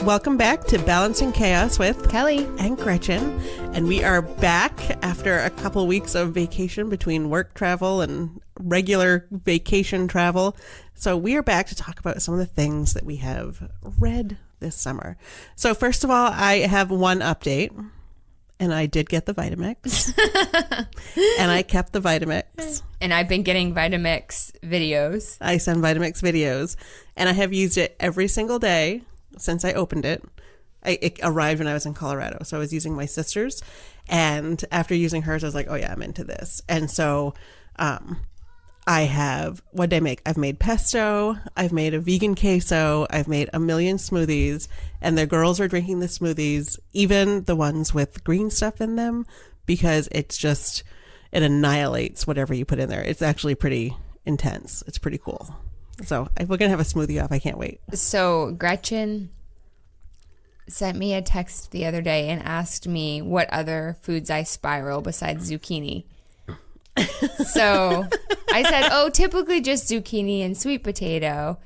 Welcome back to Balancing Chaos with Kelley and Gretchen. And we are back after a couple weeks of vacation between work travel and regular vacation travel. So we are back to talk about some of the things that we have read this summer. So first of all, I have one update. And I did get the Vitamix. And I kept the Vitamix. And I've been getting Vitamix videos. I send Vitamix videos. And I have used it every single day since I opened it. It arrived when I was in Colorado. So I was using my sister's. And after using hers, I was like, oh, yeah, I'm into this. And so I have, what did I make? I've made pesto. I've made a vegan queso. I've made a million smoothies. And the girls are drinking the smoothies, even the ones with green stuff in them, because it's just, it annihilates whatever you put in there. It's actually pretty intense. It's pretty cool. So we're going to have a smoothie off. I can't wait. So Gretchen sent me a text the other day and asked me what other foods I spiral besides zucchini. So I said, oh, typically just zucchini and sweet potato.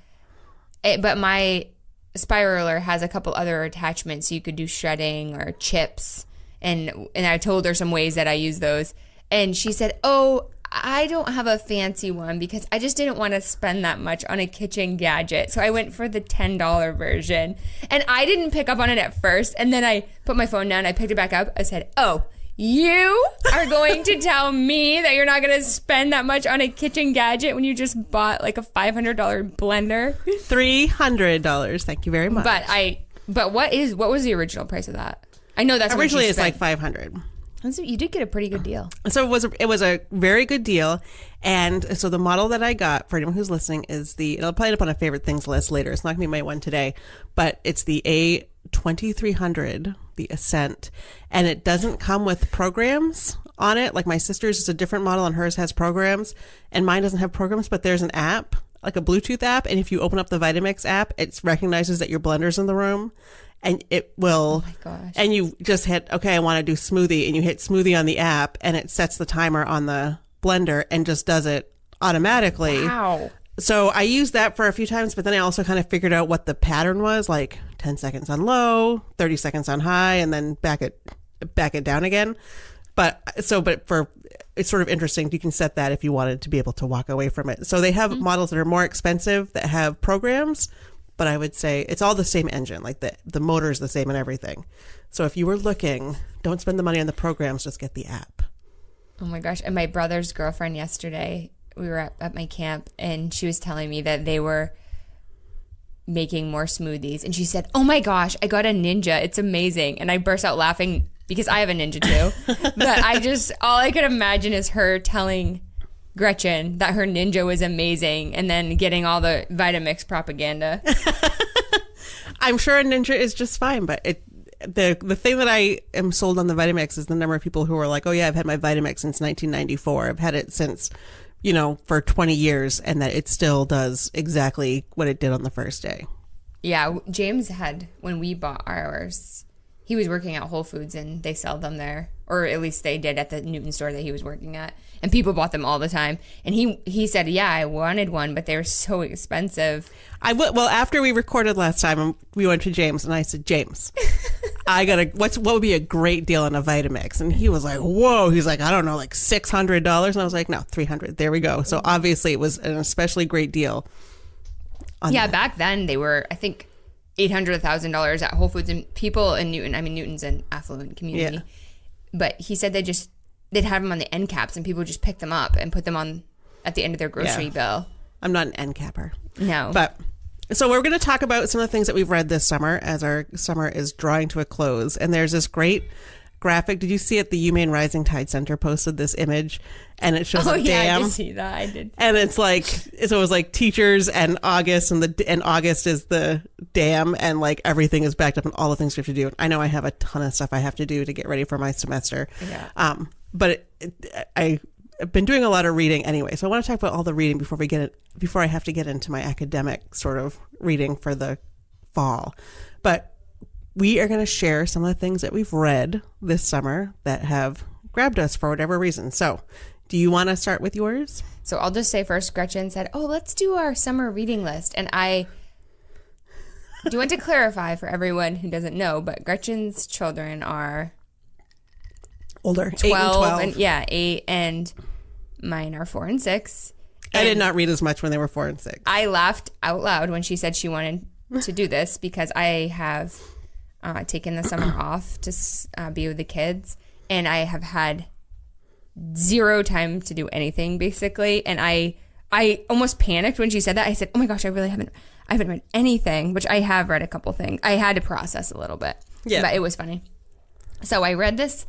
But my spiraler has a couple other attachments. So you could do shredding or chips. And I told her some ways that I use those. And she said, oh, I don't have a fancy one because I just didn't want to spend that much on a kitchen gadget. So I went for the $10 version. And I didn't pick up on it at first. And then I put my phone down. I picked it back up. I said, oh, you are going to tell me that you're not going to spend that much on a kitchen gadget when you just bought like a $500 blender? $300. Thank you very much. But what was the original price of that? I know that's originally it's like $500. So you did get a pretty good deal. So it was a very good deal. And so the model that I got, for anyone who's listening, is it'll probably end up on a favorite things list later. It's not going to be my one today, but it's the A2300, the Ascent. And it doesn't come with programs on it. Like my sister's is a different model and hers has programs. And mine doesn't have programs, but there's an app, like a Bluetooth app. And if you open up the Vitamix app, it recognizes that your blender's in the room. And it will, oh my gosh. And you just hit, okay, I want to do smoothie. And you hit smoothie on the app and it sets the timer on the blender and just does it automatically. Wow. So I used that for a few times, but then I also kind of figured out what the pattern was, like 10 seconds on low, 30 seconds on high, and then back it down again. But it's sort of interesting. You can set that if you wanted to be able to walk away from it. So they have models that are more expensive that have programs. But I would say it's all the same engine, like the motor is the same and everything. So if you were looking, don't spend the money on the programs, just get the app. Oh my gosh. And my brother's girlfriend yesterday, we were at my camp and she was telling me that they were making more smoothies. And she said, oh my gosh, I got a Ninja. It's amazing. And I burst out laughing because I have a Ninja too. But all I could imagine is her telling Gretchen that her Ninja was amazing and then getting all the Vitamix propaganda. I'm sure a Ninja is just fine, but the thing that I am sold on the Vitamix is the number of people who are like, oh yeah, I've had my Vitamix since 1994. I've had it since, for 20 years, and that it still does exactly what it did on the first day. Yeah, James had, when we bought ours, he was working at Whole Foods and they sell them there, or at least they did at the Newton store that he was working at. And people bought them all the time. And he said, yeah, I wanted one, but they were so expensive. Well, after we recorded last time, we went to James, and I said, James, what would be a great deal on a Vitamix? And he was like, whoa. He's like, I don't know, like $600. And I was like, no, $300. There we go. So obviously it was an especially great deal. Back then they were, I think, $800, $1,000 at Whole Foods, and people in Newton's an affluent community. Yeah. But he said they'd have them on the end caps and people would just pick them up and put them on at the end of their grocery bill. I'm not an end capper. No. But so we're going to talk about some of the things that we've read this summer as our summer is drawing to a close. And there's this great graphic. Did you see it? The UMaine Rising Tide Center posted this image and it shows a dam. I did see that. I did. And it's like, so it was like teachers and August, and August is the dam, and like everything is backed up and all the things we have to do. I know I have a ton of stuff I have to do to get ready for my semester. Yeah. But I've been doing a lot of reading anyway. So I want to talk about all the reading before I have to get into my academic sort of reading for the fall. But we are going to share some of the things that we've read this summer that have grabbed us for whatever reason. So do you want to start with yours? So I'll just say first, Gretchen said, oh, let's do our summer reading list. And I do want to clarify for everyone who doesn't know, but Gretchen's children are older, 12 8 and 12. 8, and mine are 4 and 6. I did not read as much when they were 4 and 6. I laughed out loud when she said she wanted to do this because I have taken the summer off to be with the kids, and I have had zero time to do anything basically. And I almost panicked when she said that. I said, "Oh my gosh, I haven't read anything," which I have read a couple things. I had to process a little bit, but it was funny. So I read this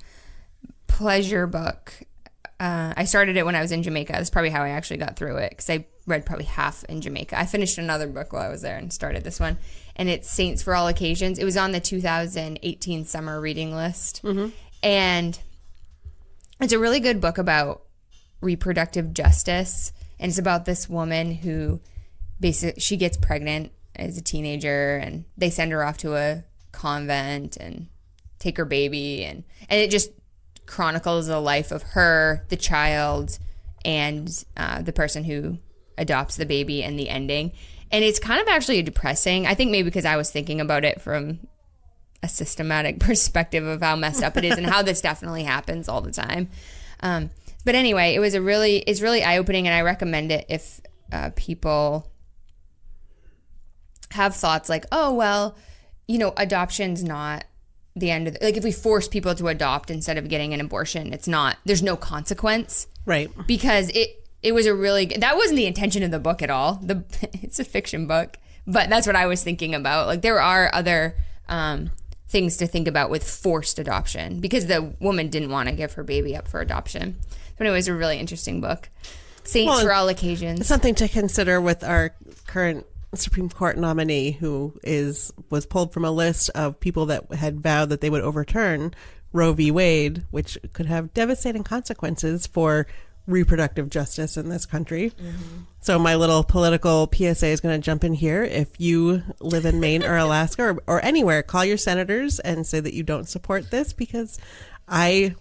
pleasure book. I started it when I was in Jamaica. That's probably how I actually got through it, because I read probably half in Jamaica. I finished another book while I was there and started this one. And it's Saints for All Occasions. It was on the 2018 summer reading list. Mm-hmm. And it's a really good book about reproductive justice. And it's about this woman who basically, she gets pregnant as a teenager, and they send her off to a convent and take her baby. And it just chronicles the life of her, the child, and the person who adopts the baby, and the ending. And it's kind of actually depressing. I think maybe because I was thinking about it from a systematic perspective of how messed up it is and how this definitely happens all the time. But anyway, it's really eye-opening, and I recommend it if people have thoughts like, oh, well, adoption's not the end of like, if we force people to adopt instead of getting an abortion, there's no consequence. Right. Because it was that wasn't the intention of the book at all. It's a fiction book, but that's what I was thinking about. Like, there are other things to think about with forced adoption, because the woman didn't want to give her baby up for adoption. But it was a really interesting book. Saints for All Occasions. It's something to consider with our current Supreme Court nominee, who was pulled from a list of people that had vowed that they would overturn Roe v. Wade, which could have devastating consequences for reproductive justice in this country. Mm-hmm. So my little political PSA is going to jump in here. If you live in Maine or Alaska or anywhere, call your senators and say that you don't support this, because I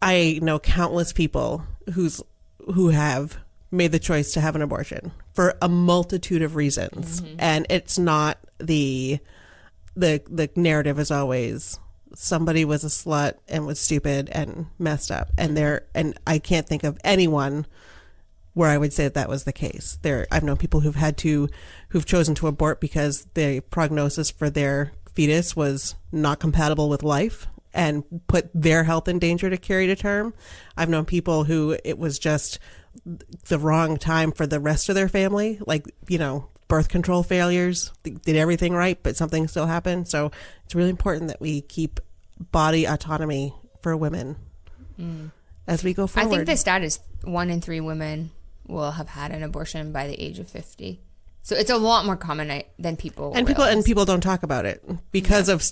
know countless people who have made the choice to have an abortion for a multitude of reasons. Mm-hmm. And it's not the narrative is always somebody was a slut and was stupid and messed up. And I can't think of anyone where I would say that was the case. I've known people who've chosen to abort because the prognosis for their fetus was not compatible with life and put their health in danger to carry to term. I've known people who it was just the wrong time for the rest of their family, like, birth control failures. They did everything right, but something still happened. So it's really important that we keep body autonomy for women as we go forward. I think the stat is 1 in 3 women will have had an abortion by the age of 50. So it's a lot more common than people realize. People don't talk about it because of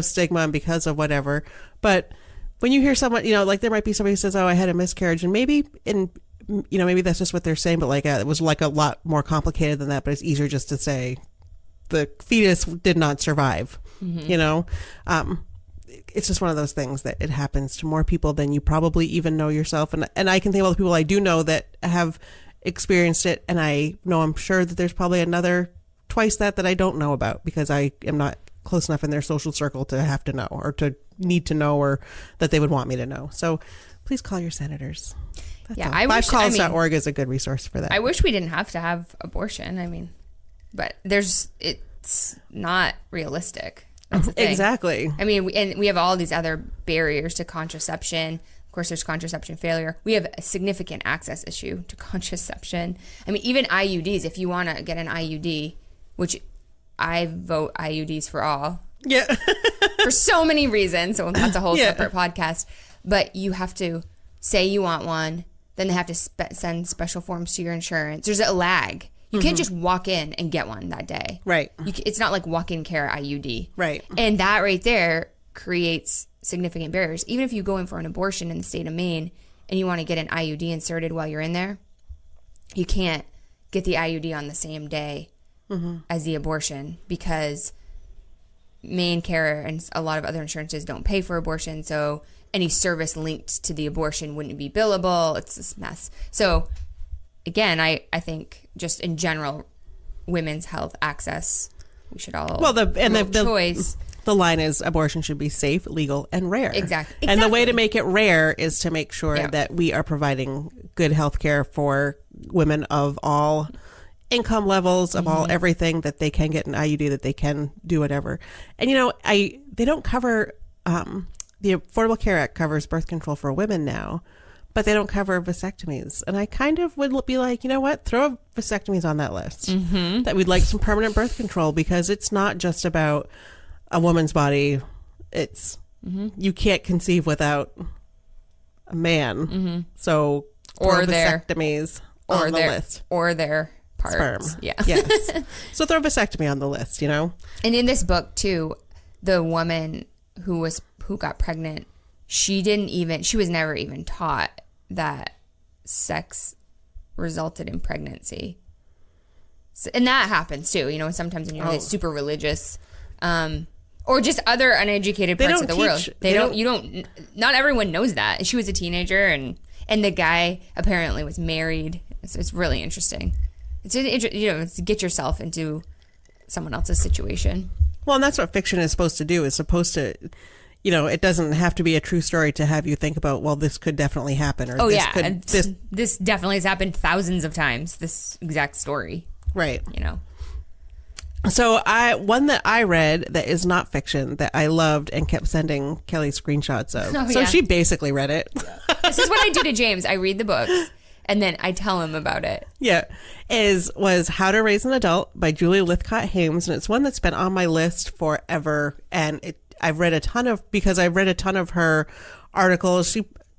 stigma and because of whatever. But when you hear someone, like, there might be somebody who says, "Oh, I had a miscarriage," and maybe maybe that's just what they're saying, but it was like a lot more complicated than that. But it's easier just to say the fetus did not survive. Mm-hmm. It's just one of those things that it happens to more people than you probably even know yourself. And I can think of all the people I do know that have experienced it, and I'm sure that there's probably another twice that I don't know about, because I am not close enough in their social circle to have to know, or to need to know, or that they would want me to know. So please call your senators. That's all. 5calls.org is a good resource for that. I wish we didn't have to have abortion. But it's not realistic. That's the thing. Exactly. We have all these other barriers to contraception. Of course, there's contraception failure. We have a significant access issue to contraception. Even IUDs, if you want to get an IUD, which I vote IUDs for all. Yeah. For so many reasons. So that's a whole separate podcast. But you have to say you want one. Then they have to send special forms to your insurance. There's a lag. You can't just walk in and get one that day. Right. It's not like walk-in care IUD. Right. And that right there creates significant barriers. Even if you go in for an abortion in the state of Maine and you want to get an IUD inserted while you're in there, you can't get the IUD on the same day as the abortion, because Maine Care and a lot of other insurances don't pay for abortion. So any service linked to the abortion wouldn't be billable. It's this mess. So again, I think just in general, women's health access. We should all choice. The line is abortion should be safe, legal, and rare. Exactly. And the way to make it rare is to make sure that we are providing good health care for women of all income levels, of all everything, that they can get an IUD, that they can do whatever. And, they don't cover, the Affordable Care Act covers birth control for women now, but they don't cover vasectomies. And I kind of would be like, you know what? Throw vasectomies on that list. That we'd like some permanent birth control, because it's not just about a woman's body. It's you can't conceive without a man. So or vasectomies on the list, or their parts. Sperm. Yes. So throw vasectomy on the list. And in this book too, the woman who got pregnant, she was never even taught that sex resulted in pregnancy. So, and that happens too. Sometimes when you're super religious. Or just other uneducated parts of the world. Not everyone knows that. She was a teenager, and the guy apparently was married. So it's really interesting. It's to get yourself into someone else's situation. Well, and that's what fiction is supposed to do. It's supposed to, it doesn't have to be a true story to have you think about, well, this could definitely happen. Or this definitely has happened thousands of times, this exact story. Right. So one that I read that is not fiction that I loved and kept sending Kelly screenshots of. She basically read it. This is what I do to James. I read the books and then I tell him about it. Yeah. Was How to Raise an Adult by Julie Lythcott-Haims. And it's one that's been on my list forever. And I've read a ton of her articles.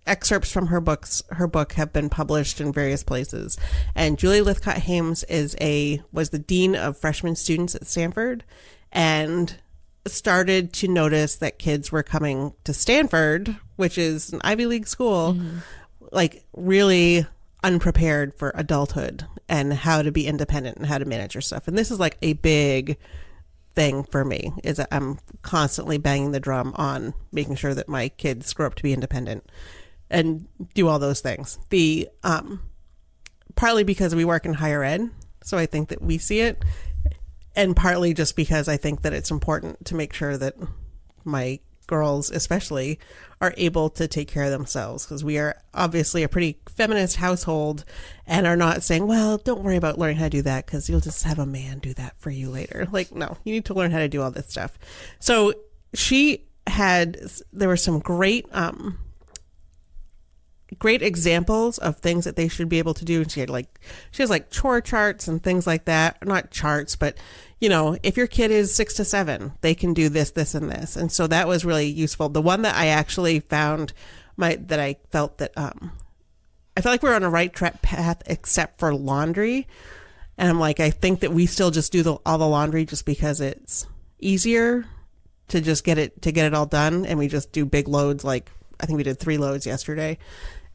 Excerpts from her book have been published in various places. And Julie Lythcott-Haims was the dean of freshman students at Stanford, and started to notice that kids were coming to Stanford, which is an Ivy League school, like really unprepared for adulthood and how to be independent and how to manage your stuff. And this is like a big thing for me, is that I'm constantly banging the drum on making sure that my kids grow up to be independent and do all those things. Partly because we work in higher ed, so I think that we see it, and partly just because I think that it's important to make sure that my girls especially are able to take care of themselves, because we are obviously a pretty feminist household and are not saying, well, don't worry about learning how to do that because you'll just have a man do that for you later. Like, no, you need to learn how to do all this stuff. So there were some great examples of things that they should be able to do. And she has like chore charts and things like that. Not charts, but if your kid is 6 to 7, they can do this, this, and this. And so that was really useful. The one that I actually found that I felt that I felt like we were on a right path except for laundry. And I'm like, I think that we still just do all the laundry just because it's easier to just get it all done. And we just do big loads. Like I think we did 3 loads yesterday.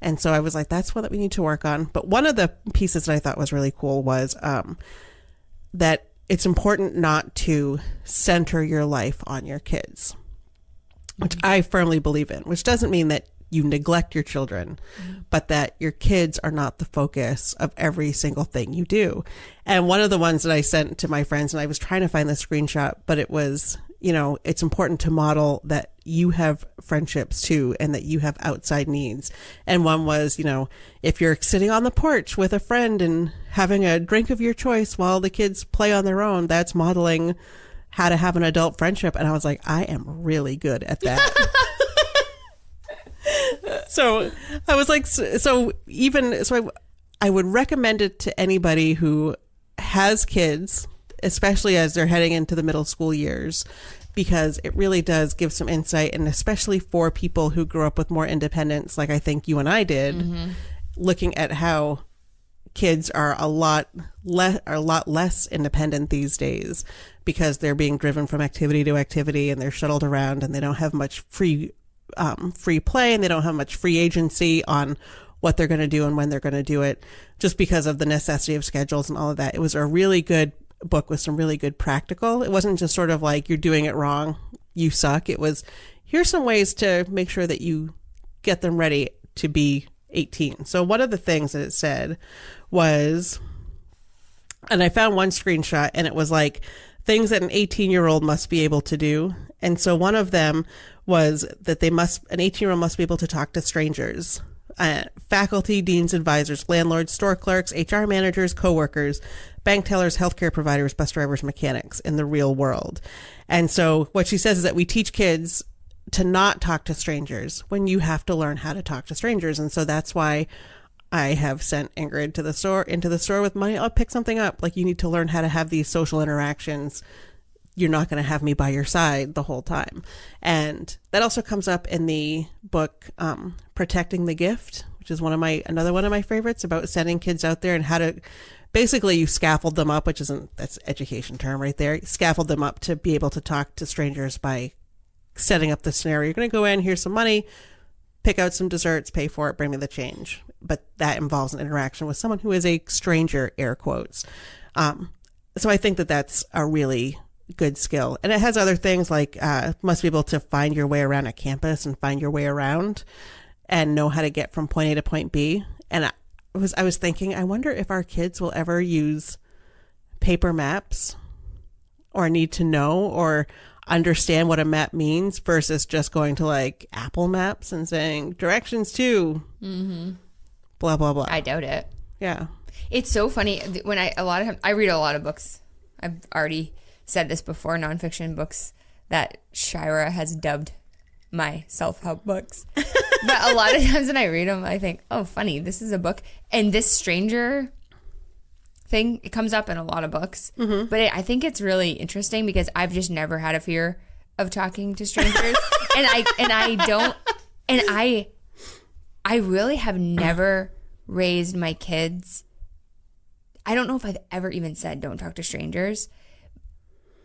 And so I was like, that's one that we need to work on. But one of the pieces that I thought was really cool was that it's important not to center your life on your kids, which I firmly believe in, which doesn't mean that you neglect your children, but that your kids are not the focus of every single thing you do. And one of the ones that I sent to my friends, and I was trying to find the screenshot, but it was, it's important to model that you have friendships too, and that you have outside needs. And one was, if you're sitting on the porch with a friend and having a drink of your choice while the kids play on their own, that's modeling how to have an adult friendship. And I was like, I am really good at that. So I was like, I would recommend it to anybody who has kids, especially as they're heading into the middle school years, because it really does give some insight, and especially for people who grew up with more independence, like I think you and I did, looking at how kids are a lot less independent these days because they're being driven from activity to activity, and they're shuttled around, and they don't have much free play, and they don't have much free agency on what they're going to do and when they're going to do it, just because of the necessity of schedules and all of that. It was a really good book with some really good practical. It wasn't just sort of like, you're doing it wrong, you suck. It was, here's some ways to make sure that you get them ready to be 18. So one of the things that it said was, And I found one screenshot, and it was like things that an 18-year-old must be able to do. And so one of them was that an 18-year-old must be able to talk to strangers, faculty, deans, advisors, landlords, store clerks, HR managers, coworkers, bank tellers, healthcare providers, bus drivers, mechanics in the real world. And so what she says is that we teach kids to not talk to strangers when you have to learn how to talk to strangers. And so that's why I have sent Ingrid into the store with money. I'll pick something up. Like, you need to learn how to have these social interactions. You're not going to have me by your side the whole time. And that also comes up in the book, Protecting the Gift, which is another one of my favorites, about sending kids out there and how to, basically you scaffold them up, that's education term right there. Scaffold them up to be able to talk to strangers by setting up the scenario. You're going to go in, here's some money, pick out some desserts, pay for it, bring me the change. But that involves an interaction with someone who is a stranger, air quotes. So I think that that's a really good skill. And it has other things like must be able to find your way around a campus and find your way around and know how to get from point A to point B. And I was thinking, I wonder if our kids will ever use paper maps or need to know or understand what a map means versus just going to like Apple Maps and saying directions to blah, blah, blah. I doubt it. Yeah. It's so funny when I read a lot of books. I've already said this before, nonfiction books that Shira has dubbed my self-help books. But a lot of times when I read them, I think, oh, funny, this is a book. And this stranger thing, it comes up in a lot of books. But I think it's really interesting because I've just never had a fear of talking to strangers. I really have never raised my kids. I don't know if I've ever even said don't talk to strangers.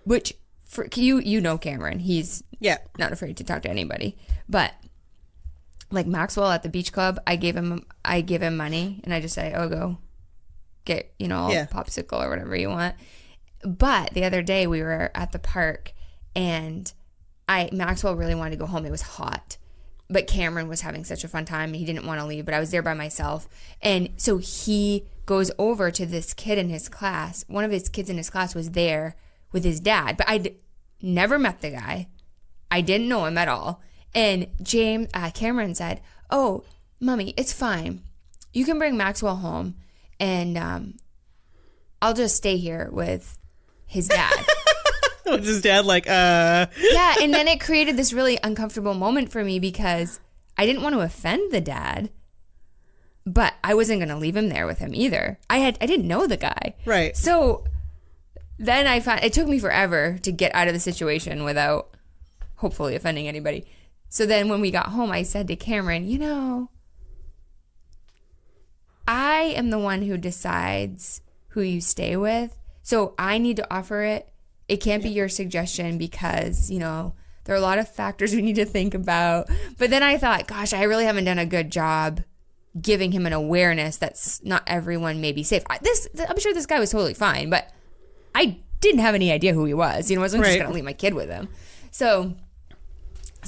Which, for you know Cameron, he's not afraid to talk to anybody. But like Maxwell at the beach club, I give him money and I just say, oh, go get, a popsicle or whatever you want. But the other day we were at the park and Maxwell really wanted to go home. It was hot. But Cameron was having such a fun time. He didn't want to leave, but I was there by myself. And so he goes over to this kid in his class. One of his kids in his class was there with his dad, but I'd never met the guy. I didn't know him at all. And Cameron said, oh, Mommy, it's fine. You can bring Maxwell home and I'll just stay here with his dad. Was his dad like, Yeah, and then it created this really uncomfortable moment for me because I didn't want to offend the dad, but I wasn't going to leave him there with him either. I didn't know the guy. Right. So then I found it took me forever to get out of the situation without hopefully offending anybody. So then when we got home, I said to Cameron, I am the one who decides who you stay with. So I need to offer it. It can't be your suggestion because, there are a lot of factors we need to think about. But then I thought, gosh, I really haven't done a good job giving him an awareness that's not everyone may be safe. I'm sure this guy was totally fine, but I didn't have any idea who he was. I wasn't just going to leave my kid with him. So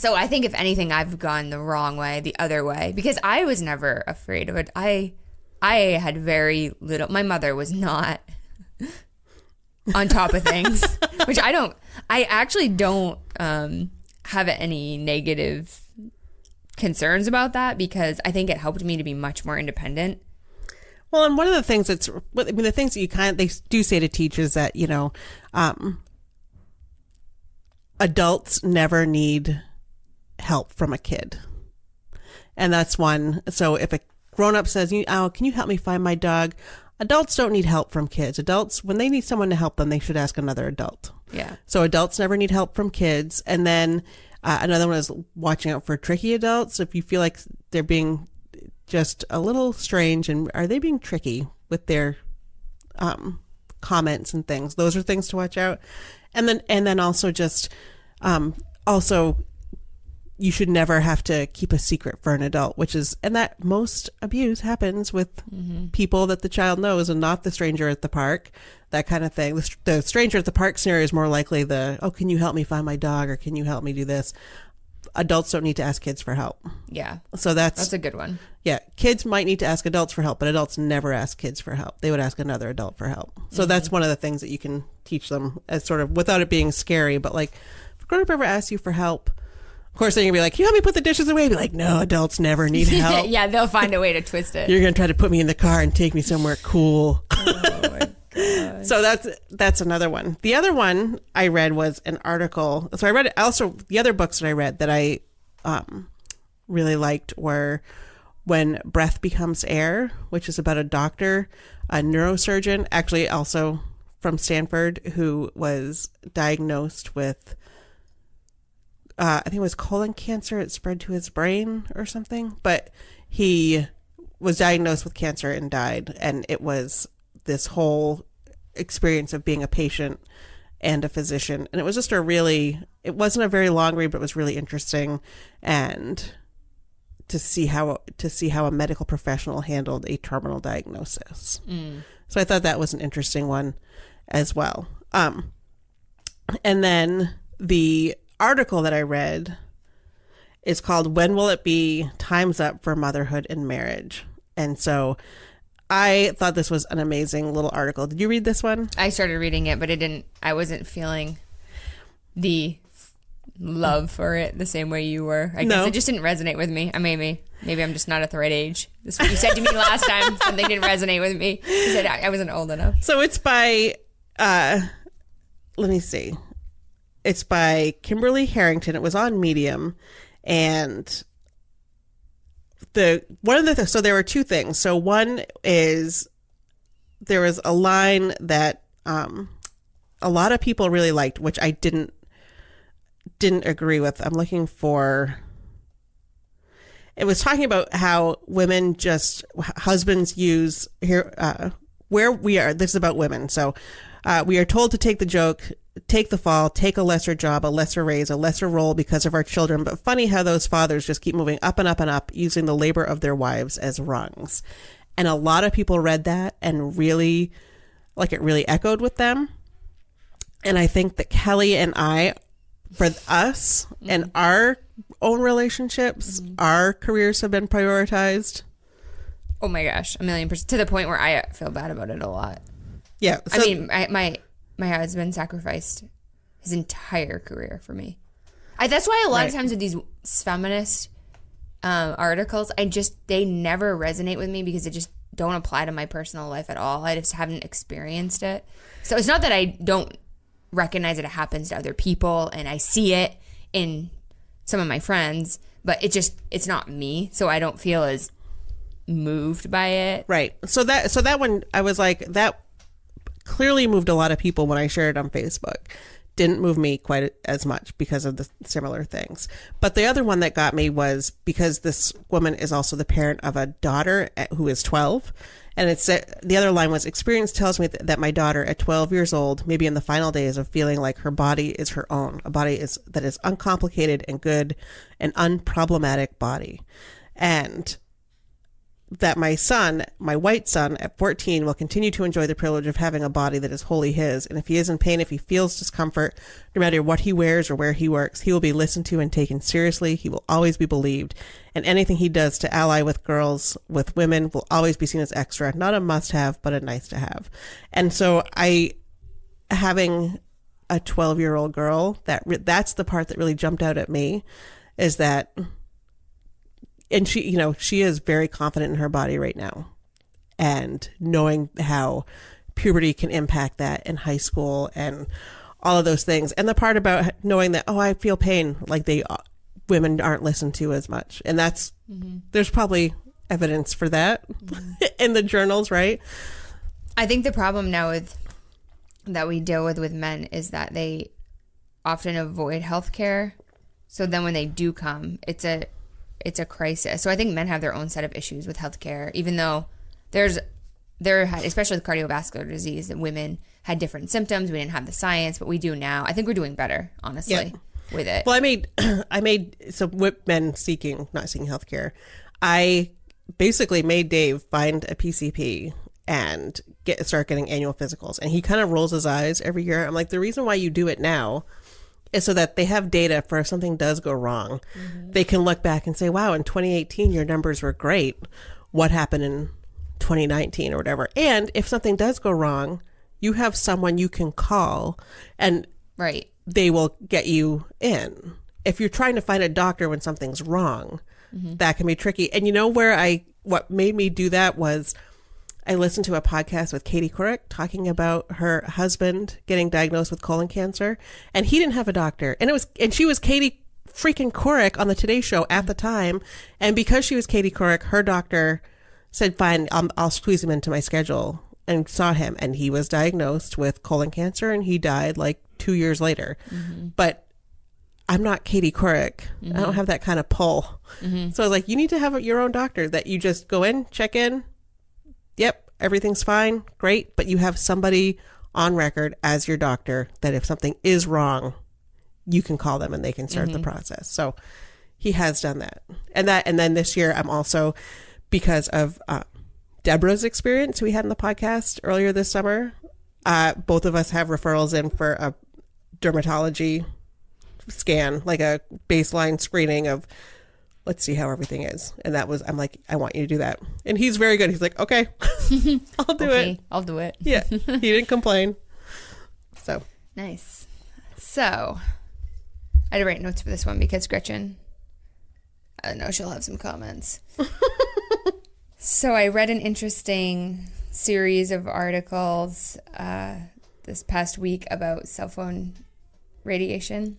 I think if anything, I've gone the wrong way, the other way, because I was never afraid of it. I had very little. My mother was not on top of things, which I actually don't have any negative concerns about that because I think it helped me to be much more independent. Well, and one of the things the things that they do say to teachers that, adults never need help from a kid. And that's one. So if a grown-up says, can you help me find my dog? Adults don't need help from kids. Adults, when they need someone to help them, they should ask another adult. Yeah. So adults never need help from kids. And then another one is watching out for tricky adults. If you feel like they're being just a little strange and are they being tricky with their comments and things, those are things to watch out. And then also just you should never have to keep a secret for an adult, and that most abuse happens with people that the child knows and not the stranger at the park, that kind of thing. The stranger at the park scenario is more likely can you help me find my dog or can you help me do this? adults don't need to ask kids for help. Yeah. So that's a good one. Yeah. Kids might need to ask adults for help, but adults never ask kids for help. They would ask another adult for help. So that's one of the things that you can teach them as sort of without it being scary. But like, if a grown up ever asks you for help, of course, then you're going to be like, can you help me put the dishes away? Be like, no, adults never need help. Yeah, they'll find a way to twist it. You're going to try to put me in the car and take me somewhere cool. Oh, my gosh. So that's another one. The other one I read was an article. So I read also the other books that I read that I really liked were When Breath Becomes Air, which is about a doctor, a neurosurgeon, actually also from Stanford, who was diagnosed with I think it was colon cancer. It spread to his brain or something. But he was diagnosed with cancer and died. And it was this whole experience of being a patient and a physician. And it was just it wasn't a very long read, but it was really interesting. And to see how a medical professional handled a terminal diagnosis. So I thought that was an interesting one as well. And then the article that I read is called When Will It Be? Time's Up for Motherhood and Marriage. And so I thought this was an amazing little article. Did you read this one? I started reading it, but I wasn't feeling the love for it the same way you were. I guess it just didn't resonate with me. Maybe I'm just not at the right age. This is what you said to me last time. Something didn't resonate with me. You said I wasn't old enough. So it's by, let me see. It's by Kimberly Harrington. It was on Medium. And so there were two things. So one is there was a line that a lot of people really liked, which I didn't agree with. I'm looking for. It was talking about how husbands use here where we are. This is about women. So we are told to take the joke, take the fall, take a lesser job, a lesser raise, a lesser role because of our children. But funny how those fathers just keep moving up and up and up, using the labor of their wives as rungs. And a lot of people read that and really, it really echoed with them. And I think that Kelley and I, for us and our own relationships, our careers have been prioritized. Oh my gosh, 1,000,000%, to the point where I feel bad about it a lot. Yeah. So, my husband sacrificed his entire career for me. That's why a lot of times with these feminist articles, they never resonate with me because they just don't apply to my personal life at all. I just haven't experienced it. So it's not that I don't recognize that it happens to other people and I see it in some of my friends, but it's not me. So I don't feel as moved by it. Right. So that one, I was like, that clearly moved a lot of people when I shared it on Facebook. Didn't move me quite as much because of the similar things. But the other one that got me was because this woman is also the parent of a daughter who is 12. And the other line was, experience tells me that my daughter at 12 years old may be in the final days of feeling like her body is her own, a body that is uncomplicated and good, an unproblematic body. And that my son, my white son at 14, will continue to enjoy the privilege of having a body that is wholly his. And if he is in pain, if he feels discomfort, no matter what he wears or where he works, he will be listened to and taken seriously. He will always be believed. And anything he does to ally with girls, with women, will always be seen as extra, not a must-have, but a nice-to-have. And so having a 12-year-old girl, that's the part that really jumped out at me, is that... And she is very confident in her body right now, and knowing how puberty can impact that in high school and all of those things. And the part about knowing that, I feel pain, like women aren't listened to as much. And that's, there's probably evidence for that in the journals, right? I think the problem now that we deal with men is that they often avoid healthcare. So then when they do come, it's a crisis. So I think men have their own set of issues with healthcare, even though especially with cardiovascular disease, that women had different symptoms. We didn't have the science, but we do now. I think we're doing better, honestly, with it. Well, I made so with men not seeking healthcare, I basically made Dave find a PCP and start getting annual physicals. And he kind of rolls his eyes every year. I'm like, the reason why you do it now is so that they have data for if something does go wrong. They can look back and say, wow, in 2018, your numbers were great. What happened in 2019 or whatever? And if something does go wrong, you have someone you can call and they will get you in. If you're trying to find a doctor when something's wrong, that can be tricky. And you know what made me do that was I listened to a podcast with Katie Couric talking about her husband getting diagnosed with colon cancer, and he didn't have a doctor. And she was Katie freaking Couric on the Today Show at the time. And because she was Katie Couric, her doctor said, fine, I'll squeeze him into my schedule, and saw him. And he was diagnosed with colon cancer, and he died like 2 years later. But I'm not Katie Couric. I don't have that kind of pull. So I was like, you need to have your own doctor that you just go in, check in. Yep, everything's fine. Great. But you have somebody on record as your doctor that if something is wrong, you can call them and they can start the process. So he has done that. And then this year, I'm also, because of Deborah's experience we had in the podcast earlier this summer, both of us have referrals in for a dermatology scan, like a baseline screening of, let's see how everything is. And I'm like, I want you to do that. And he's very good. He's like, okay, I'll do it. I'll do it. Yeah. He didn't complain. So nice. So I had to write notes for this one because Gretchen, I know she'll have some comments. So I read an interesting series of articles this past week about cell phone radiation.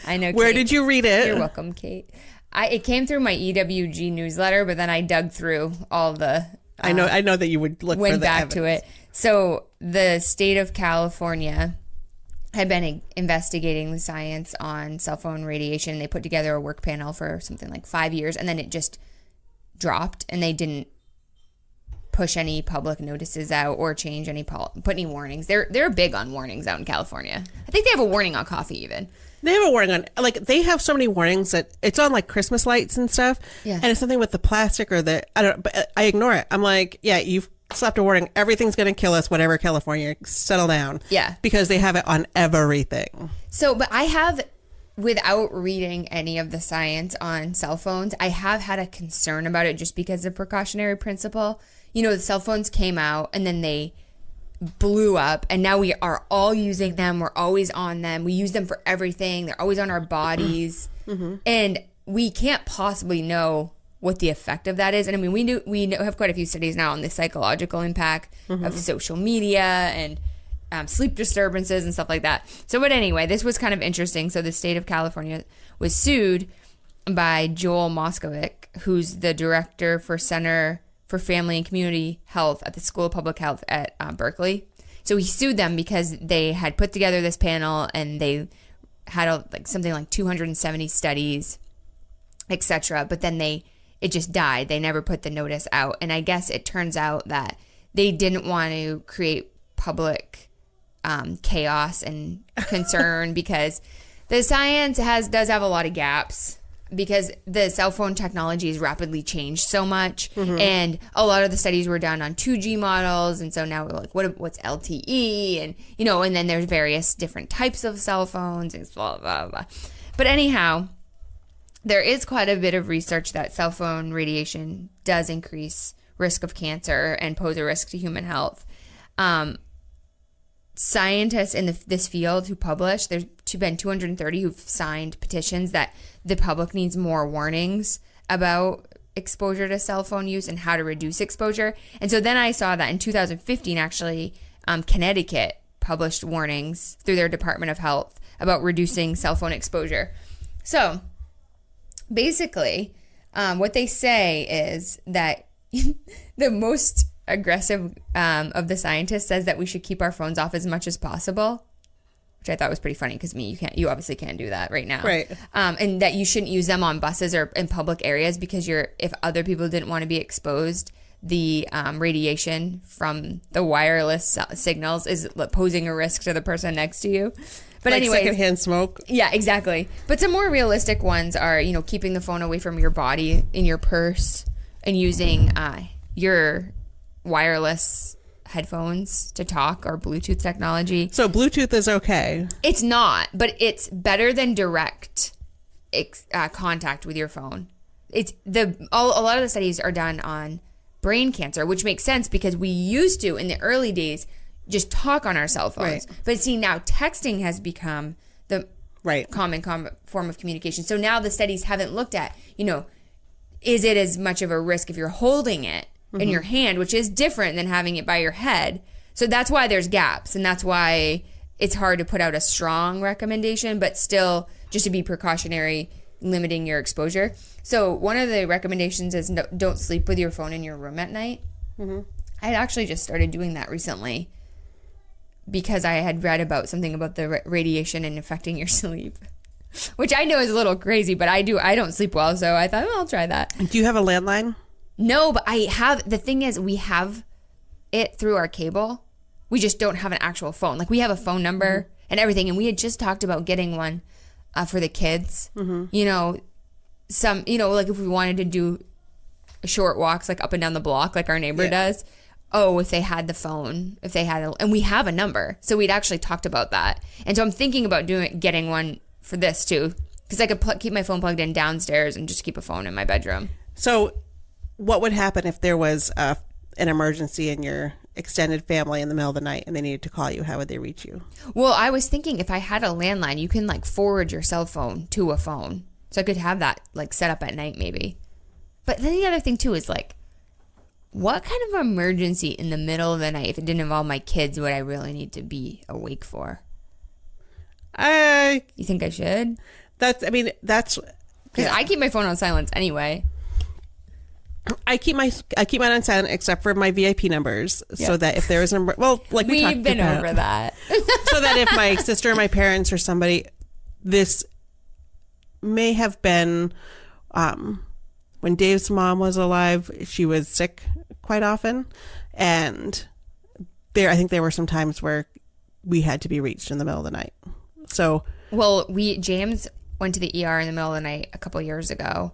I know. Where Kate, did you read it? You're welcome, Kate. It came through my EWG newsletter, but then I dug through all the. I know that you would look. Went for the back evidence. to it. So the state of California had been investigating the science on cell phone radiation. They put together a work panel for something like 5 years, and then it just dropped, and they didn't push any public notices out or change any put any warnings. They're big on warnings out in California. I think they have a warning on coffee even. They have a warning on, like, they have so many warnings that it's on like Christmas lights and stuff. Yeah. And it's something with the plastic or but I ignore it. I'm like, yeah, you've slapped a warning. Everything's going to kill us, whatever, California, settle down. Yeah. Because they have it on everything. So, but I have, without reading any of the science on cell phones, I have had a concern about it just because of precautionary principle. You know, the cell phones came out and then they blew up, and now we are all using them. We're always on them. We use them for everything. They're always on our bodies. And we can't possibly know what the effect of that is. And I mean, we have quite a few studies now on the psychological impact of social media and sleep disturbances and stuff like that. So, but anyway, this was kind of interesting. So the state of California was sued by Joel Moskowitz, who's the director for Center for Family and Community Health at the School of Public Health at Berkeley. So he sued them because they had put together this panel and they had something like 270 studies, etc. But then it just died. They never put the notice out. And I guess it turns out that they didn't want to create public chaos and concern because the science does have a lot of gaps. Because the cell phone technology has rapidly changed so much, and a lot of the studies were done on 2G models, and so now we're like, what's LTE, and and then there's various different types of cell phones, and blah blah blah. But anyhow, there is quite a bit of research that cell phone radiation does increase risk of cancer and pose a risk to human health. Scientists in this field who publish, there's been 230 who've signed petitions that the public needs more warnings about exposure to cell phone use and how to reduce exposure. And so then I saw that in 2015, actually, Connecticut published warnings through their Department of Health about reducing cell phone exposure. So basically, what they say is that the most aggressive of the scientists says that we should keep our phones off as much as possible, which I thought was pretty funny because you obviously can't do that right now, right? And that you shouldn't use them on buses or in public areas because if other people didn't want to be exposed, the radiation from the wireless signals is posing a risk to the person next to you. But anyway, secondhand smoke. Yeah, exactly. But some more realistic ones are keeping the phone away from your body in your purse and using your wireless headphones to talk or Bluetooth technology. So Bluetooth is okay. It's not, but it's better than direct contact with your phone. A lot of the studies are done on brain cancer, which makes sense because we used to, in the early days, just talk on our cell phones. Right. But see, now texting has become the common form of communication. So now the studies haven't looked at, is it as much of a risk if you're holding it in your hand, which is different than having it by your head. So that's why there's gaps, and that's why it's hard to put out a strong recommendation, but still just to be precautionary, limiting your exposure. So one of the recommendations is don't sleep with your phone in your room at night. I had actually just started doing that recently because I had read about something about the radiation and affecting your sleep, which I know is a little crazy, but I don't sleep well, so I thought, I'll try that. Do you have a landline? No, but the thing is, we have it through our cable. We just don't have an actual phone. Like, we have a phone number and everything, and we had just talked about getting one for the kids. Like if we wanted to do short walks, like up and down the block, like our neighbor does. Oh, if they had the phone, and we have a number. So we'd actually talked about that. And so I'm thinking about getting one for this too, because I could keep my phone plugged in downstairs and just keep a phone in my bedroom. So what would happen if there was an emergency in your extended family in the middle of the night and they needed to call you? How would they reach you? Well, I was thinking if I had a landline, you can like forward your cell phone to a phone. So I could have that like set up at night maybe. But then the other thing too is like, what kind of emergency in the middle of the night, if it didn't involve my kids, would I really need to be awake for? You think I should? That's because I keep my phone on silence anyway. I keep mine on silent except for my VIP numbers, so that if there is we've been over that, so that if my sister or my parents or somebody, this may have been when Dave's mom was alive, she was sick quite often, and I think there were some times where we had to be reached in the middle of the night. So, James went to the ER in the middle of the night a couple years ago.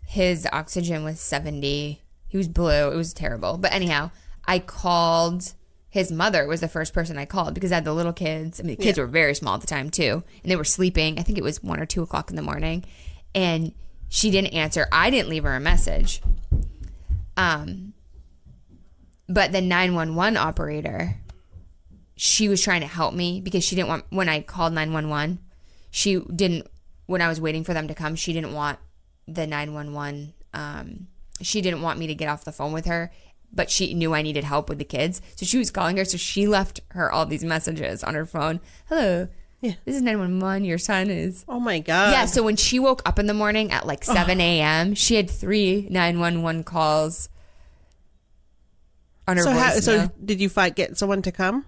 His oxygen was 70. He was blue. It was terrible. But anyhow, I called his mother. Was the first person I called because I had the little kids. I mean, the kids were very small at the time too, and they were sleeping. I think it was 1 or 2 o'clock in the morning, and she didn't answer. I didn't leave her a message. But the 911 operator, she was trying to help me because she didn't want, when I called 911, when I was waiting for them to come, she didn't want the 911, she didn't want me to get off the phone with her, but she knew I needed help with the kids. So she was calling her. So she left her all these messages on her phone. Hello. Yeah. This is 911. Your son is. Oh my God. Yeah. So when she woke up in the morning at like 7 a.m., she had 3 911 calls on her voicemail. So did you get someone to come?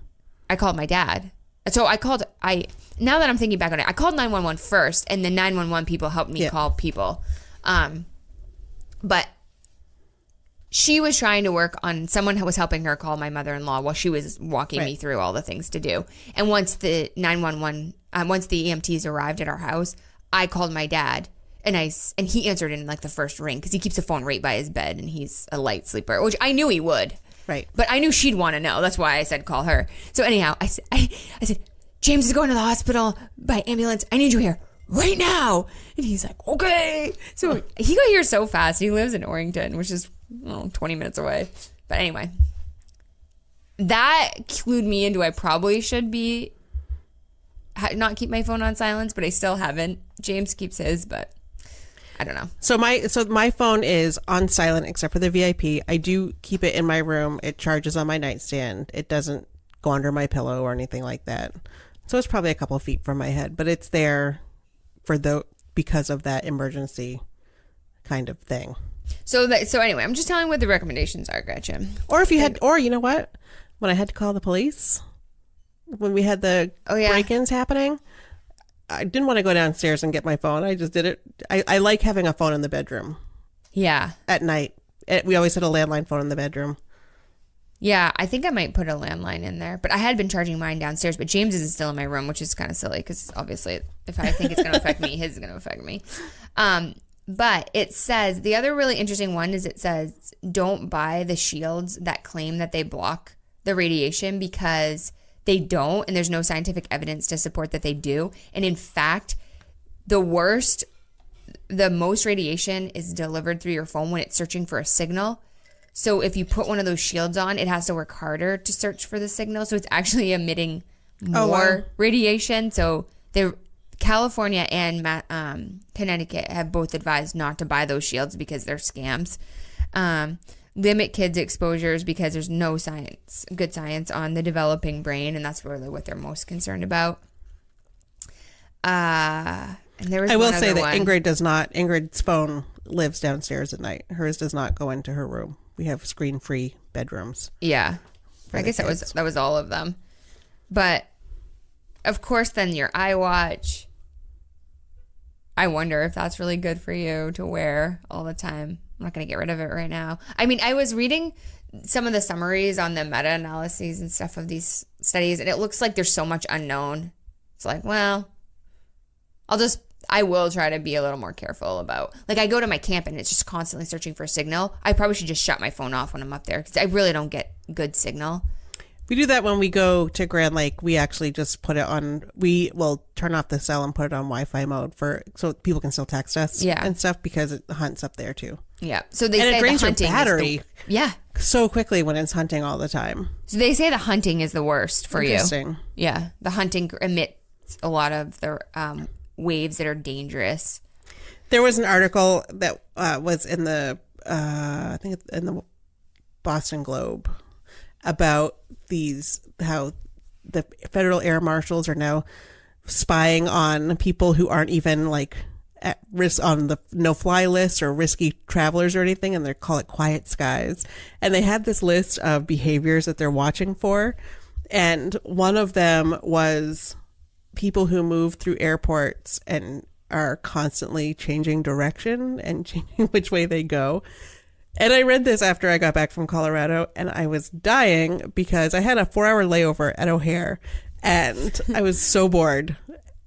I called my dad. So now that I'm thinking back on it, I called 911 first, and the 911 people helped me call people. But she was trying to work on, someone was helping her call my mother-in-law while she was walking me through all the things to do. And once the 911, once the EMTs arrived at our house, I called my dad, and he answered in like the first ring because he keeps the phone right by his bed, and he's a light sleeper, which I knew he would. Right. But I knew she'd want to know. That's why I said call her. So anyhow, I said, James is going to the hospital by ambulance. I need you here right now. And he's like, okay. So he got here so fast. He lives in Orrington, which is 20 minutes away. But anyway, that clued me into I probably should not keep my phone on silence, but I still haven't. James keeps his, but I don't know. So my phone is on silent except for the VIP. I do keep it in my room. It charges on my nightstand. It doesn't go under my pillow or anything like that. So it's probably a couple feet from my head, but it's there because of that emergency kind of thing. So anyway, I'm just telling what the recommendations are, Gretchen. Or if you had, or you know what? When I had to call the police, when we had the break-ins happening, I didn't want to go downstairs and get my phone. I just did it. I like having a phone in the bedroom. Yeah. At night. We always had a landline phone in the bedroom. Yeah, I think I might put a landline in there. But I had been charging mine downstairs, but James's is still in my room, which is kind of silly because obviously if I think it's going to affect me, his is going to affect me. But it says, the other really interesting one is it says, don't buy the shields that claim that they block the radiation because they don't, and there's no scientific evidence to support that they do. And in fact, the most radiation is delivered through your phone when it's searching for a signal. So if you put one of those shields on, it has to work harder to search for the signal. So it's actually emitting more radiation. So California and Connecticut have both advised not to buy those shields because they're scams. Limit kids' exposures because there's no good science on the developing brain, and that's really what they're most concerned about. And there was I will say that Ingrid's phone lives downstairs at night. Hers does not go into her room. We have screen-free bedrooms. Yeah. I guess that was all of them. But of course then your iWatch. I wonder if that's really good for you to wear all the time. I'm not going to get rid of it right now. I mean, I was reading some of the summaries on the meta-analyses and stuff of these studies, and it looks like there's so much unknown. It's like, well, I will try to be a little more careful about, like, I go to my camp and it's just constantly searching for a signal. I probably should just shut my phone off when I'm up there because I really don't get good signal. We do that when we go to Grand Lake. We actually just put it on. We will turn off the cell and put it on Wi-Fi mode so people can still text us and stuff because it hunts up there too. Yeah. So they say it drains the hunting your battery so quickly when it's hunting all the time. So they say the hunting is the worst for you. Interesting. Yeah. The hunting emits a lot of the waves that are dangerous. There was an article that was in the I think it's in the Boston Globe about how the federal air marshals are now spying on people who aren't even like at risk on the no-fly list or risky travelers or anything, and they call it quiet skies. And they had this list of behaviors that they're watching for, and one of them was people who move through airports and are constantly changing direction and changing which way they go. And I read this after I got back from Colorado, and I was dying because I had a 4-hour layover at O'Hare, and I was so bored.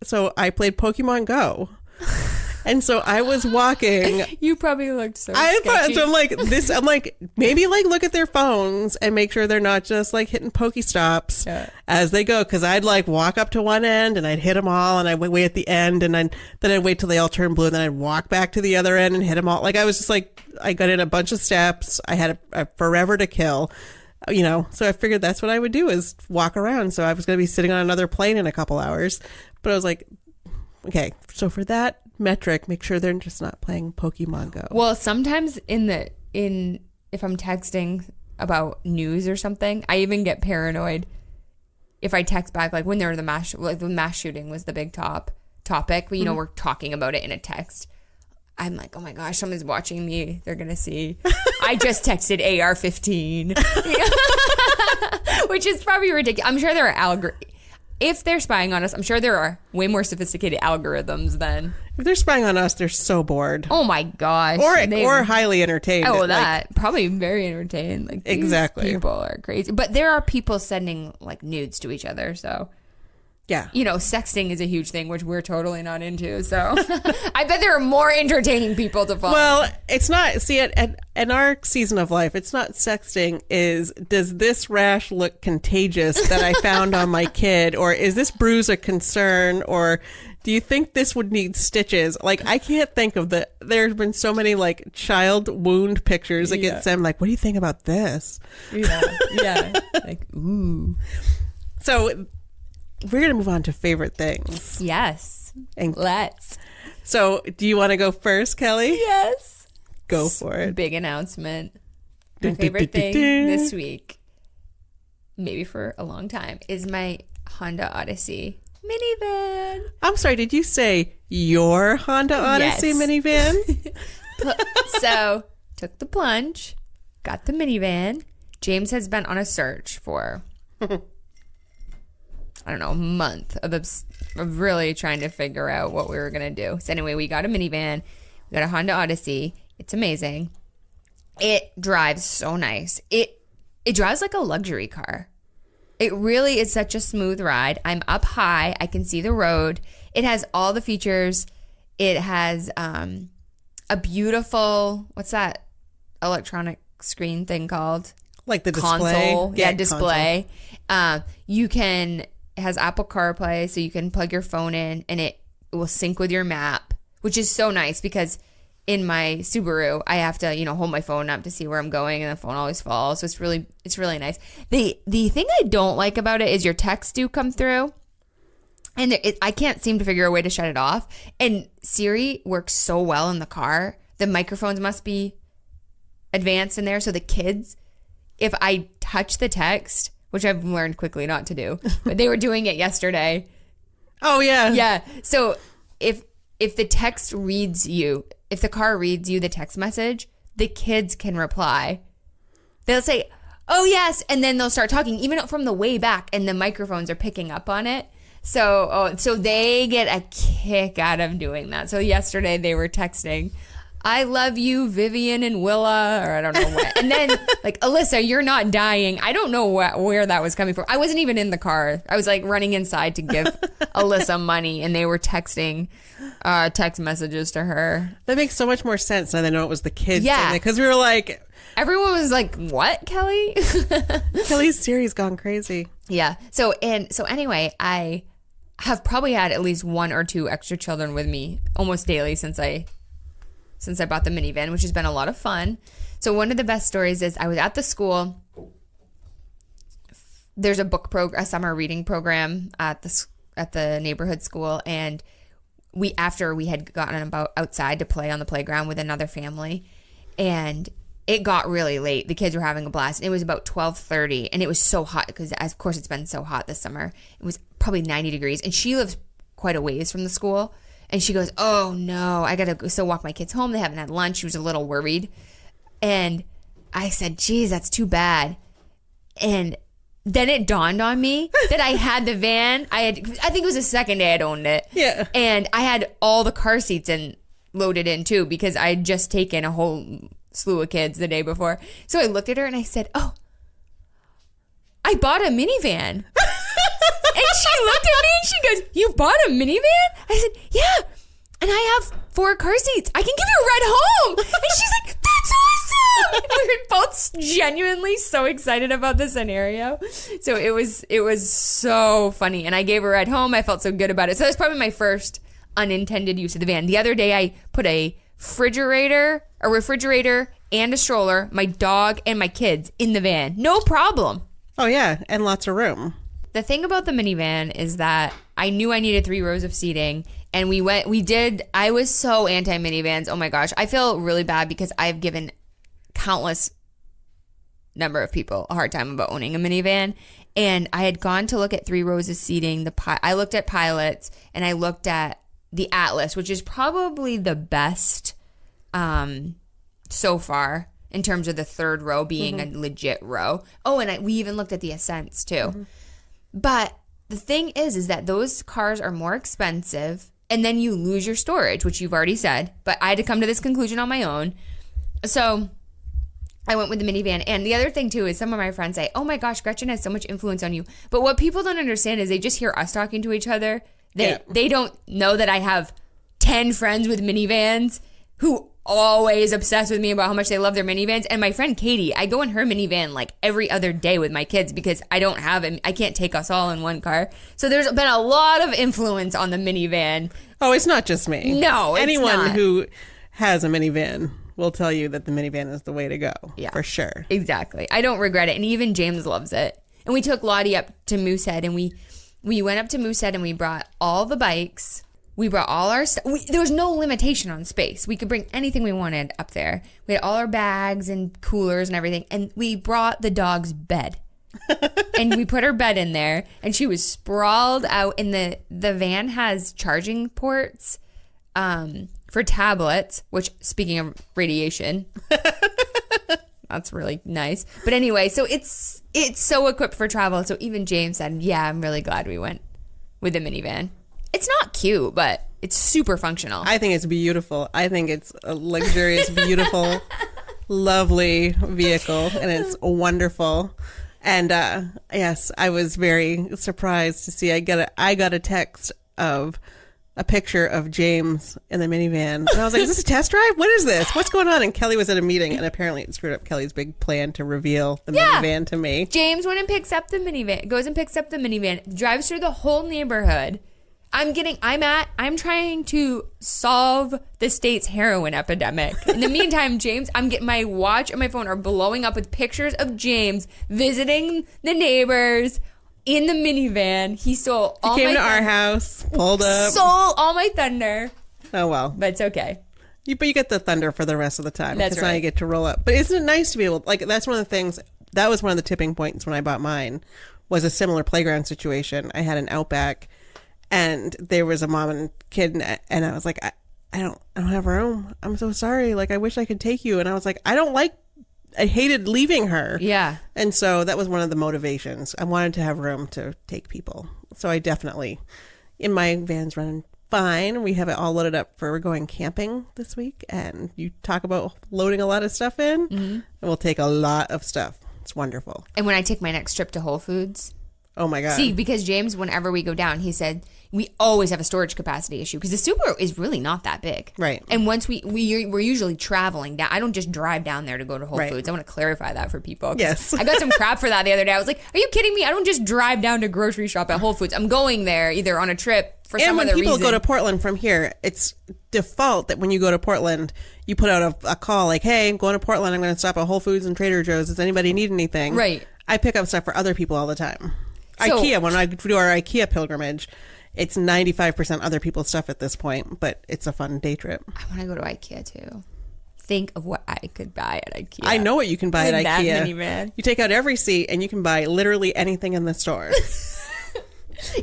So I played Pokemon Go. And so I was walking. You probably looked so sketchy. So I'm like, maybe like look at their phones and make sure they're not just like hitting Pokestops as they go. Cause I'd like walk up to one end and I'd hit them all, and I'd wait at the end, and then I'd wait till they all turn blue, and then I'd walk back to the other end and hit them all. Like I was just like, I got in a bunch of steps. I had a forever to kill, so I figured that's what I would do is walk around. So I was going to be sitting on another plane in a couple hours, but I was like, okay, so for that metric, make sure they're just not playing Pokemon Go. Well, sometimes if I'm texting about news or something, I even get paranoid if I text back, like when there were the mass shooting was the big topic, but we're talking about it in a text. I'm like, oh my gosh, someone's watching me. They're gonna see. I just texted AR-15, which is probably ridiculous. I'm sure there are if they're spying on us, I'm sure there are way more sophisticated algorithms than... If they're spying on us, they're so bored. Oh my gosh. Or highly entertained. Oh, probably very entertained. Like, exactly. People are crazy. But there are people sending like nudes to each other, so... Yeah. Sexting is a huge thing, which we're totally not into. So I bet there are more entertaining people to follow. Well, it's not. See, in our season of life, it's not sexting. Does this rash look contagious that I found on my kid? Or is this bruise a concern? Or do you think this would need stitches? Like, I can't think of there's been so many like child wound pictures that get sent. Like, what do you think about this? Yeah. Like, ooh. So... we're going to move on to favorite things. Yes. And let's. So, do you want to go first, Kelly? Yes. Go for it. Big announcement. My favorite thing this week, maybe for a long time, is my Honda Odyssey minivan. I'm sorry, did you say your Honda Odyssey minivan? So, took the plunge, got the minivan. James has been on a search for... I don't know, a month of really trying to figure out what we were going to do. So anyway, we got a minivan. We got a Honda Odyssey. It's amazing. It drives so nice. It drives like a luxury car. It really is such a smooth ride. I'm up high. I can see the road. It has all the features. It has a beautiful, what's that electronic screen thing called? Like the display? console. Yeah, display. It has Apple CarPlay, so you can plug your phone in and it will sync with your map, which is so nice because in my Subaru, I have to, hold my phone up to see where I'm going, and the phone always falls. So it's really nice. The thing I don't like about it is your texts do come through, and I can't seem to figure a way to shut it off. And Siri works so well in the car. The microphones must be advanced in there, so the kids, if I touch the text, which I've learned quickly not to do, but they were doing it yesterday. Oh yeah, yeah. So if the text reads you. If the car reads you the text message, the kids can reply. They'll say, oh, yes. And then they'll start talking, even from the way back, and the microphones are picking up on it. So they get a kick out of doing that. So yesterday they were texting, I love you, Vivian and Willa, or I don't know what. And then, like, Alyssa, you're not dying. I don't know where that was coming from. I wasn't even in the car. I was, like, running inside to give Alyssa money, and they were texting text messages to her. That makes so much more sense now that I know it was the kids. Yeah. Because we were like... Everyone was like, what, Kelley? Kelly's Siri's gone crazy. Yeah. So anyway, I have probably had at least one or two extra children with me almost daily since I bought the minivan, which has been a lot of fun. So one of the best stories is I was at the school. There's a summer reading program at the neighborhood school, and after we had gotten outside to play on the playground with another family, and it got really late. The kids were having a blast. It was about 12:30, and it was so hot because, of course, it's been so hot this summer. It was probably 90 degrees, and she lives quite a ways from the school. And she goes, oh, no, I got to still walk my kids home. They haven't had lunch. She was a little worried. And I said, geez, that's too bad. And then it dawned on me that I had the van. I think it was the second day I'd owned it. Yeah. And I had all the car seats loaded in, too, because I had just taken a whole slew of kids the day before. So I looked at her and I said, oh, I bought a minivan. And she looked at me and she goes, you bought a minivan? I said, yeah. And I have 4 car seats. I can give you a ride home. And she's like, that's awesome. And we were both genuinely so excited about the scenario. So it was so funny. And I gave her a ride home. I felt so good about it. So that's probably my first unintended use of the van. The other day I put a refrigerator and a stroller, my dog and my kids in the van. No problem. Oh yeah, and lots of room. The thing about the minivan is that I knew I needed 3 rows of seating, and I was so anti-minivans. Oh my gosh. I feel really bad because I've given countless number of people a hard time about owning a minivan, and I had gone to look at 3 rows of seating. I looked at Pilots, and I looked at the Atlas, which is probably the best so far in terms of the 3rd row being a legit row. Oh, and we even looked at the Ascents too. Mm-hmm. But the thing is that those cars are more expensive, and then you lose your storage, which you've already said. But I had to come to this conclusion on my own. So I went with the minivan. And the other thing, too, is some of my friends say, oh, my gosh, Gretchen has so much influence on you. But what people don't understand is they just hear us talking to each other. They don't know that I have 10 friends with minivans who always obsessed with me about how much they love their minivans. And my friend Katie, I go in her minivan like every other day with my kids because I can't take us all in one car. So there's been a lot of influence on the minivan. Oh, it's not just me. No, it's anyone not. Who has a minivan will tell you that the minivan is the way to go. Yeah, for sure. Exactly. I don't regret it. And even James loves it. And we took Lottie up to Moosehead, and we went up to Moosehead, and we brought all the bikes. We brought all our stuff. There was no limitation on space. We could bring anything we wanted up there. We had all our bags and coolers and everything. And we brought the dog's bed. And we put her bed in there. And she was sprawled out. And the van has charging ports for tablets. Which, speaking of radiation, that's really nice. But anyway, so it's so equipped for travel. So even James said, yeah, I'm really glad we went with the minivan. It's not cute, but it's super functional. I think it's beautiful. I think it's a luxurious, beautiful, lovely vehicle, and it's wonderful. And yes, I was very surprised to see I got a text of a picture of James in the minivan. And I was like, is this a test drive? What is this? What's going on? And Kelley was at a meeting, and apparently it screwed up Kelley's big plan to reveal the minivan to me. James went and picks up the minivan, goes and picks up the minivan, drives through the whole neighborhood. I'm trying to solve the state's heroin epidemic. In the meantime, James, I'm getting my watch and my phone are blowing up with pictures of James visiting the neighbors in the minivan. He stole all He my came to our house, pulled up. Stole all my thunder. Oh, well. But it's okay. But you get the thunder for the rest of the time. That's right. Now you get to roll up. But isn't it nice to be able, like, that's one of the things, that was one of the tipping points when I bought mine, was a similar playground situation. I had an Outback, and there was a mom and kid, and I was like, I don't have room. I'm so sorry. Like, I wish I could take you. And I was like, I hated leaving her. Yeah. And so that was one of the motivations. I wanted to have room to take people. So I definitely, in my van's running fine. We have it all loaded up for we're going camping this week. And you talk about loading a lot of stuff in. Mm-hmm. And we'll take a lot of stuff. It's wonderful. And when I take my next trip to Whole Foods. Oh my God. See, because James, whenever we go down, he said, we always have a storage capacity issue because the super is really not that big. Right. And once we're usually traveling down. I don't just drive down there to go to Whole Foods. I want to clarify that for people. Yes. I got some crap for that the other day. I was like, are you kidding me? I don't just drive down to grocery shop at Whole Foods. I'm going there either on a trip for some other reason. And when people go to Portland from here, it's default that when you go to Portland, you put out a call like, hey, I'm going to Portland. I'm going to stop at Whole Foods and Trader Joe's. Does anybody need anything? Right. I pick up stuff for other people all the time. So, IKEA, when I do our IKEA pilgrimage, it's 95% other people's stuff at this point, but it's a fun day trip. I want to go to IKEA too. Think of what I could buy at IKEA. I know what you can buy at that IKEA. Minivan. You take out every seat and you can buy literally anything in the store.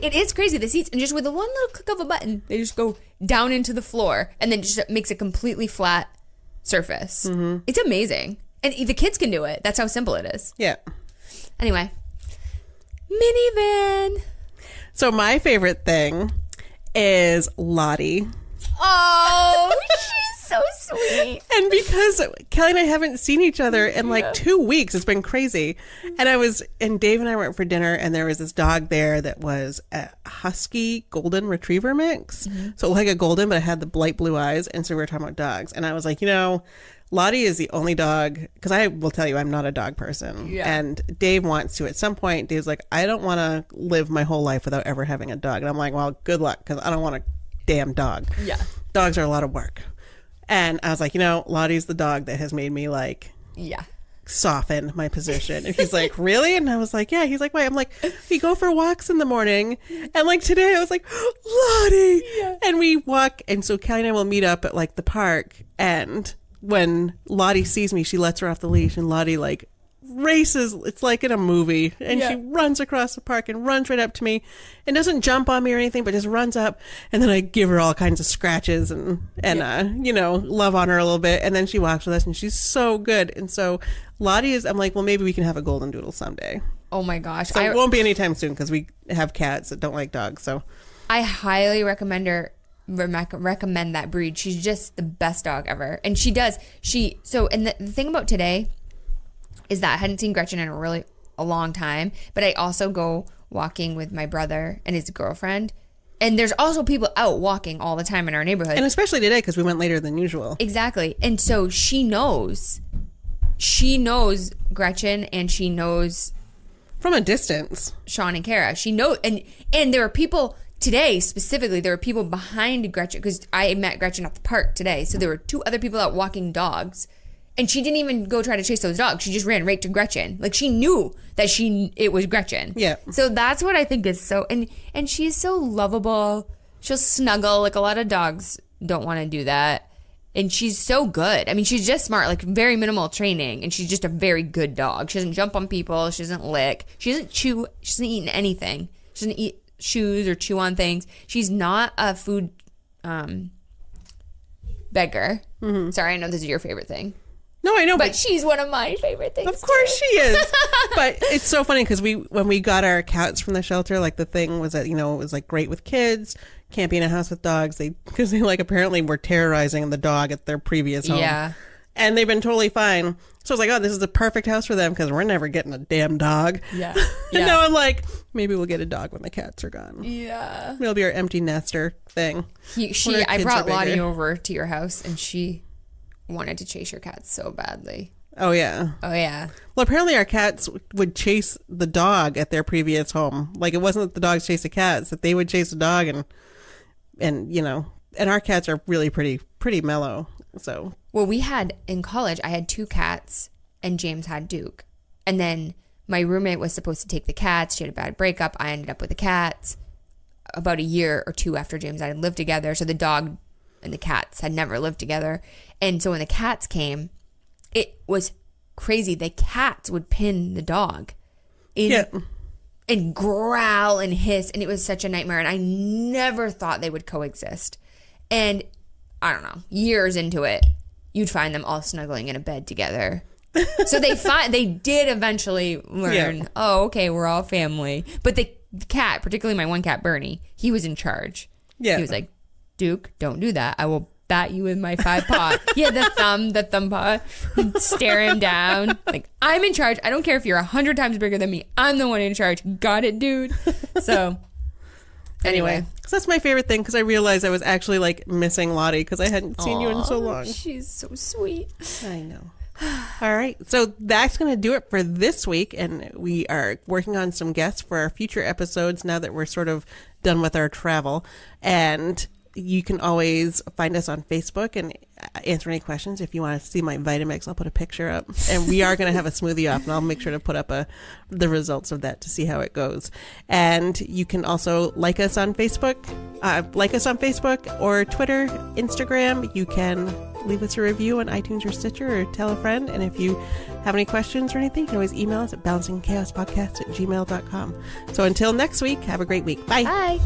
It is crazy. The seats, and just with the one little click of a button, they just go down into the floor and then just makes a completely flat surface. Mm-hmm. It's amazing. And the kids can do it. That's how simple it is. Yeah. Anyway. Minivan. So my favorite thing is Lottie. Oh, she's so sweet. And because Kelley and I haven't seen each other in like 2 weeks, it's been crazy. And Dave and I went for dinner, and there was this dog there that was a husky golden retriever mix. Mm-hmm. So like a golden, but it had the light blue eyes. And so we were talking about dogs. And I was like, Lottie is the only dog, because I will tell you I'm not a dog person. Yeah. And Dave wants to at some point. Dave's like, I don't want to live my whole life without ever having a dog. And I'm like, well, good luck, because I don't want a damn dog. Yeah. Dogs are a lot of work. And I was like, Lottie's the dog that has made me soften my position. And he's like, really? And I was like, yeah. He's like, wait. I'm like, we go for walks in the morning. And like today I was like, Lottie. Yeah. And we walk. And so Kelley and I will meet up at like the park, and when Lottie sees me, she lets her off the leash, and Lottie like races. It's like in a movie, and she runs across the park and runs right up to me and doesn't jump on me or anything, but just runs up. And then I give her all kinds of scratches and love on her a little bit. And then she walks with us, and she's so good. And so Lottie I'm like, well, maybe we can have a goldendoodle someday. Oh my gosh. So it won't be anytime soon because we have cats that don't like dogs. So I highly recommend that breed. She's just the best dog ever. And she does. And the thing about today is that I hadn't seen Gretchen in a long time, but I also go walking with my brother and his girlfriend. And there's also people out walking all the time in our neighborhood. And especially today because we went later than usual. Exactly. And so she knows Gretchen, and she knows from a distance Sean and Kara. She knows, and there are people today specifically. There were people behind Gretchen because I met Gretchen at the park today. So there were 2 other people out walking dogs, and she didn't even go try to chase those dogs. She just ran right to Gretchen. Like she knew that it was Gretchen. Yeah. So that's what I think is so, and she's so lovable. She'll snuggle. Like a lot of dogs don't want to do that. And she's so good. I mean, she's just smart, like very minimal training, and she's just a very good dog. She doesn't jump on people. She doesn't lick. She doesn't chew. She doesn't eat anything. She doesn't eat shoes or chew on things. She's not a food beggar. Mm-hmm. Sorry, I know this is your favorite thing. No, I know, but she's one of my favorite things. Of course she is. But it's so funny because when we got our cats from the shelter, like the thing was that it was like great with kids. Can't be in a house with dogs. Because they like apparently were terrorizing the dog at their previous home. Yeah. And they've been totally fine. So I was like, oh, this is the perfect house for them because we're never getting a damn dog. Yeah. And now I'm like, maybe we'll get a dog when the cats are gone. Yeah. It'll be our empty nester thing. I brought Lottie over to your house and she wanted to chase your cats so badly. Oh, yeah. Oh, yeah. Well, apparently our cats would chase the dog at their previous home. Like, it wasn't that the dogs chased the cats, that they would chase the dog and you know, and our cats are really pretty mellow. So, well, in college, I had 2 cats and James had Duke. And then my roommate was supposed to take the cats. She had a bad breakup. I ended up with the cats about a year or 2 after James and I had lived together. So the dog and the cats had never lived together. And so when the cats came, it was crazy. The cats would pin the dog and growl and hiss. And it was such a nightmare. And I never thought they would coexist. And I don't know, years into it, you'd find them all snuggling in a bed together. So they did eventually learn, oh, okay, we're all family. But the cat, particularly my one cat, Bernie, he was in charge. Yeah. He was like, Duke, don't do that. I will bat you with my 5 paw. He had the thumb paw. He'd stare him down. Like, I'm in charge. I don't care if you're 100 times bigger than me. I'm the one in charge. Got it, dude? So, anyway. So that's my favorite thing because I realized I was actually like missing Lottie because I hadn't seen you in so long. She's so sweet. I know. All right. So that's going to do it for this week. And we are working on some guests for our future episodes now that we're sort of done with our travel. And you can always find us on Facebook and answer any questions. If you want to see my Vitamix, I'll put a picture up. And we are going to have a smoothie off, and I'll make sure to put up the results of that to see how it goes. And you can also like us on Facebook, or Twitter, Instagram. You can leave us a review on iTunes or Stitcher or tell a friend. And if you have any questions or anything, you can always email us at balancingchaospodcast@gmail.com. So until next week, have a great week. Bye. Bye.